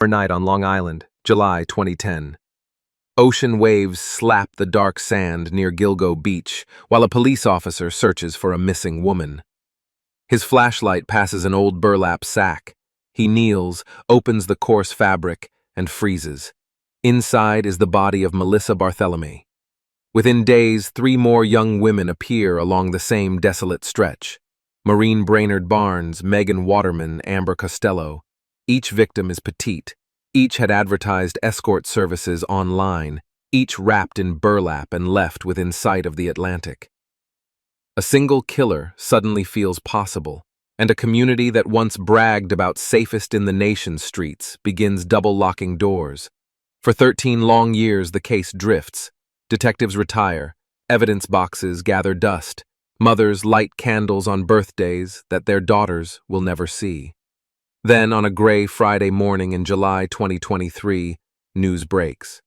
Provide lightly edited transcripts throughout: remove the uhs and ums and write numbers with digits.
Night on Long Island, July 2010. Ocean waves slap the dark sand near Gilgo Beach while a police officer searches for a missing woman. His flashlight passes an old burlap sack. He kneels, opens the coarse fabric, and freezes. Inside is the body of Melissa Barthelemy. Within days, 3 more young women appear along the same desolate stretch. Maureen Brainerd Barnes, Megan Waterman, Amber Costello. Each victim is petite. Each had advertised escort services online, each wrapped in burlap and left within sight of the Atlantic. A single killer suddenly feels possible, and a community that once bragged about safest in the nation streets begins double-locking doors. For 13 long years, the case drifts. Detectives retire, evidence boxes gather dust, mothers light candles on birthdays that their daughters will never see. Then, on a gray Friday morning in July 2023, news breaks.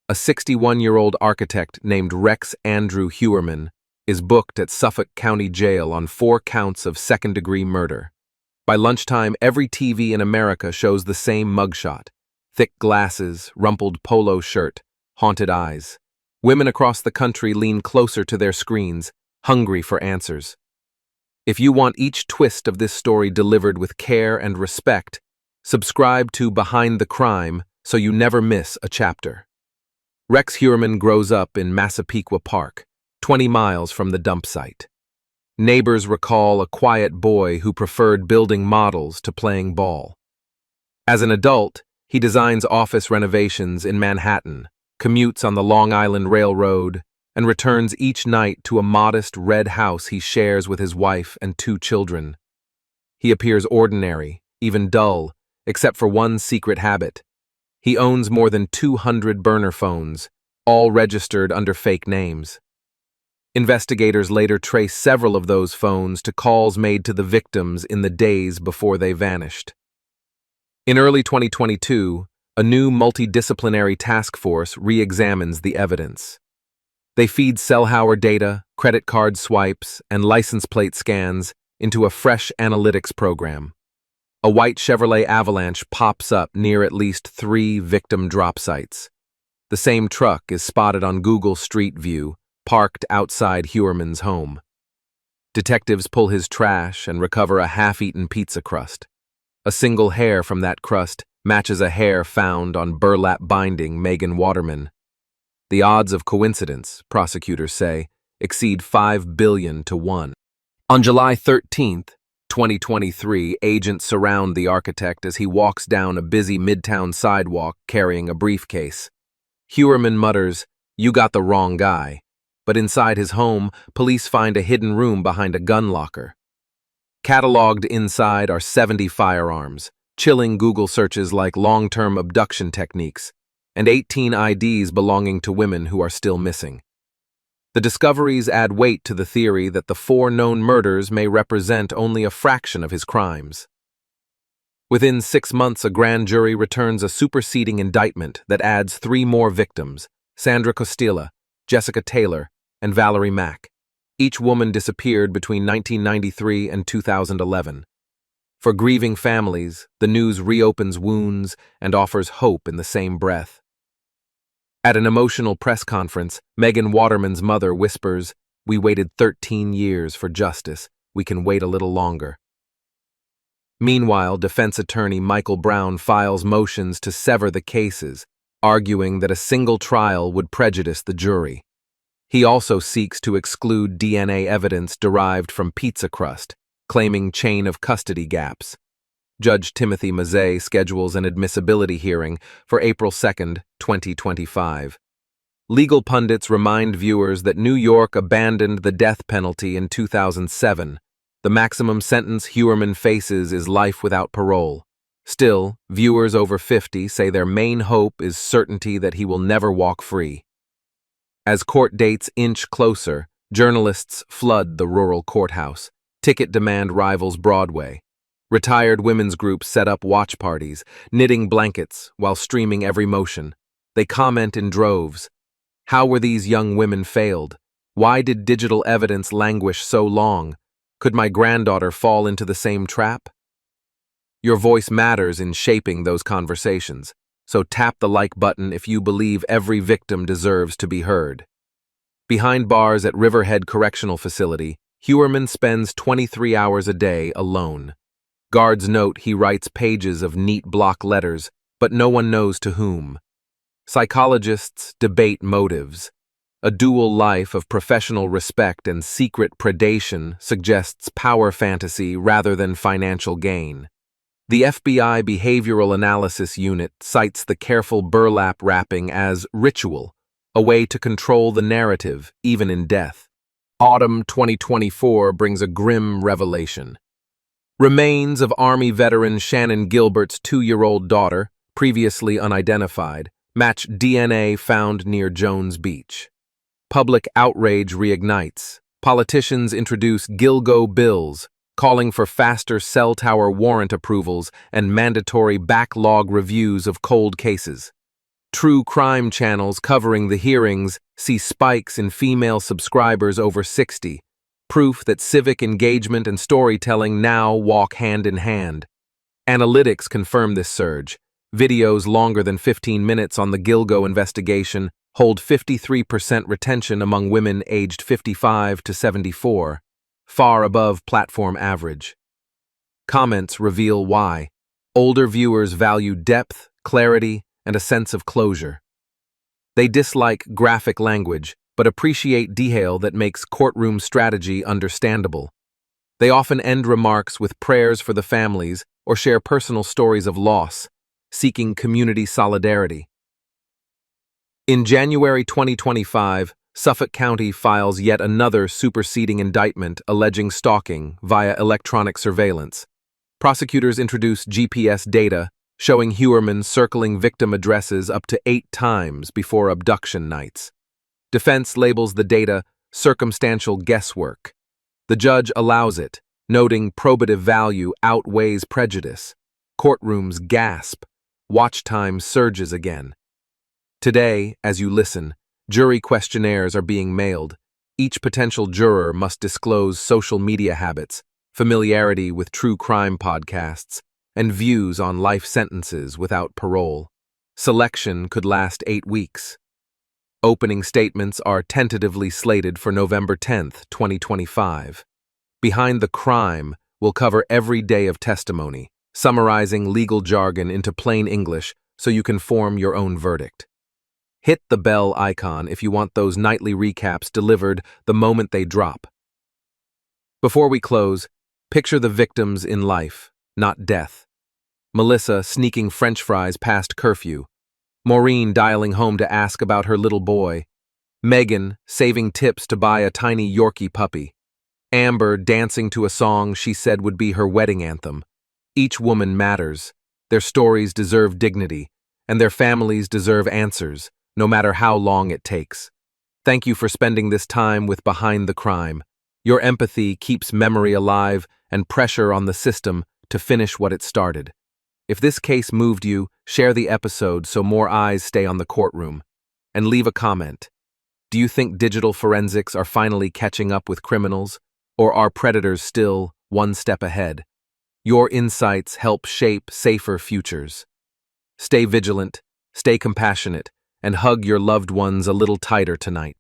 A 61-year-old architect named Rex Andrew Heuermann is booked at Suffolk County Jail on 4 counts of second-degree murder. By lunchtime, every TV in America shows the same mugshot: thick glasses, rumpled polo shirt, haunted eyes. Women across the country lean closer to their screens, hungry for answers. If you want each twist of this story delivered with care and respect, subscribe to Behind the Crime so you never miss a chapter. Rex Heuermann grows up in Massapequa Park, 20 miles from the dump site. Neighbors recall a quiet boy who preferred building models to playing ball. As an adult, he designs office renovations in Manhattan, commutes on the Long Island Railroad, and returns each night to a modest red house he shares with his wife and 2 children. He appears ordinary, even dull, except for one secret habit. He owns more than 200 burner phones, all registered under fake names. Investigators later trace several of those phones to calls made to the victims in the days before they vanished. In early 2022, a new multidisciplinary task force re-examines the evidence. They feed Cellhauer data, credit card swipes, and license plate scans into a fresh analytics program. A white Chevrolet Avalanche pops up near at least 3 victim drop sites. The same truck is spotted on Google Street View, parked outside Heuermann's home. Detectives pull his trash and recover a half-eaten pizza crust. A single hair from that crust matches a hair found on burlap binding Megan Waterman. The odds of coincidence, prosecutors say, exceed 5 billion to 1. On July 13, 2023, agents surround the architect as he walks down a busy midtown sidewalk carrying a briefcase. Heuermann mutters, "You got the wrong guy." But inside his home, police find a hidden room behind a gun locker. Cataloged inside are 70 firearms, chilling Google searches like long-term abduction techniques, and 18 IDs belonging to women who are still missing. The discoveries add weight to the theory that the 4 known murders may represent only a fraction of his crimes. Within 6 months, a grand jury returns a superseding indictment that adds 3 more victims: Sandra Costilla, Jessica Taylor, and Valerie Mack. Each woman disappeared between 1993 and 2011. For grieving families, the news reopens wounds and offers hope in the same breath. At an emotional press conference, Megan Waterman's mother whispers, "We waited 13 years for justice. We can wait a little longer." Meanwhile, defense attorney Michael Brown files motions to sever the cases, arguing that a single trial would prejudice the jury. He also seeks to exclude DNA evidence derived from pizza crust, claiming chain of custody gaps. Judge Timothy Mazzei schedules an admissibility hearing for April 2, 2025. Legal pundits remind viewers that New York abandoned the death penalty in 2007. The maximum sentence Heuermann faces is life without parole. Still, viewers over 50 say their main hope is certainty that he will never walk free. As court dates inch closer, journalists flood the rural courthouse. Ticket demand rivals Broadway. Retired women's groups set up watch parties, knitting blankets while streaming every motion. They comment in droves. How were these young women failed? Why did digital evidence languish so long? Could my granddaughter fall into the same trap? Your voice matters in shaping those conversations, so tap the like button if you believe every victim deserves to be heard. Behind bars at Riverhead Correctional Facility, Heuermann spends 23 hours a day alone. Guards note he writes pages of neat block letters, but no one knows to whom. Psychologists debate motives. A dual life of professional respect and secret predation suggests power fantasy rather than financial gain. The FBI Behavioral Analysis Unit cites the careful burlap wrapping as ritual, a way to control the narrative, even in death. Autumn 2024 brings a grim revelation. Remains of Army veteran Shannon Gilbert's 2-year-old daughter, previously unidentified, match DNA found near Jones Beach. Public outrage reignites. Politicians introduce Gilgo bills, calling for faster cell tower warrant approvals and mandatory backlog reviews of cold cases. True crime channels covering the hearings see spikes in female subscribers over 60, proof that civic engagement and storytelling now walk hand in hand. Analytics confirm this surge. Videos longer than 15 minutes on the Gilgo investigation hold 53% retention among women aged 55 to 74, far above platform average. Comments reveal why. Older viewers value depth, clarity, and a sense of closure. They dislike graphic language, but appreciate detail that makes courtroom strategy understandable. They often end remarks with prayers for the families or share personal stories of loss, seeking community solidarity. In January 2025, Suffolk County files yet another superseding indictment alleging stalking via electronic surveillance. Prosecutors introduce GPS data showing Heuermann circling victim addresses up to 8 times before abduction nights. Defense labels the data circumstantial guesswork. The judge allows it, noting probative value outweighs prejudice. Courtrooms gasp. Watch time surges again. Today, as you listen, jury questionnaires are being mailed. Each potential juror must disclose social media habits, familiarity with true crime podcasts, and views on life sentences without parole. Selection could last 8 weeks. Opening statements are tentatively slated for November 10, 2025. Behind the Crime will cover every day of testimony, summarizing legal jargon into plain English so you can form your own verdict. Hit the bell icon if you want those nightly recaps delivered the moment they drop. Before we close, picture the victims in life, not death. Melissa sneaking French fries past curfew. Maureen dialing home to ask about her little boy. Megan saving tips to buy a tiny Yorkie puppy. Amber dancing to a song she said would be her wedding anthem. Each woman matters. Their stories deserve dignity, and their families deserve answers, no matter how long it takes. Thank you for spending this time with Behind the Crime. Your empathy keeps memory alive and pressure on the system to finish what it started. If this case moved you, share the episode so more eyes stay on the courtroom. And leave a comment. Do you think digital forensics are finally catching up with criminals, or are predators still one step ahead? Your insights help shape safer futures. Stay vigilant, stay compassionate, and hug your loved ones a little tighter tonight.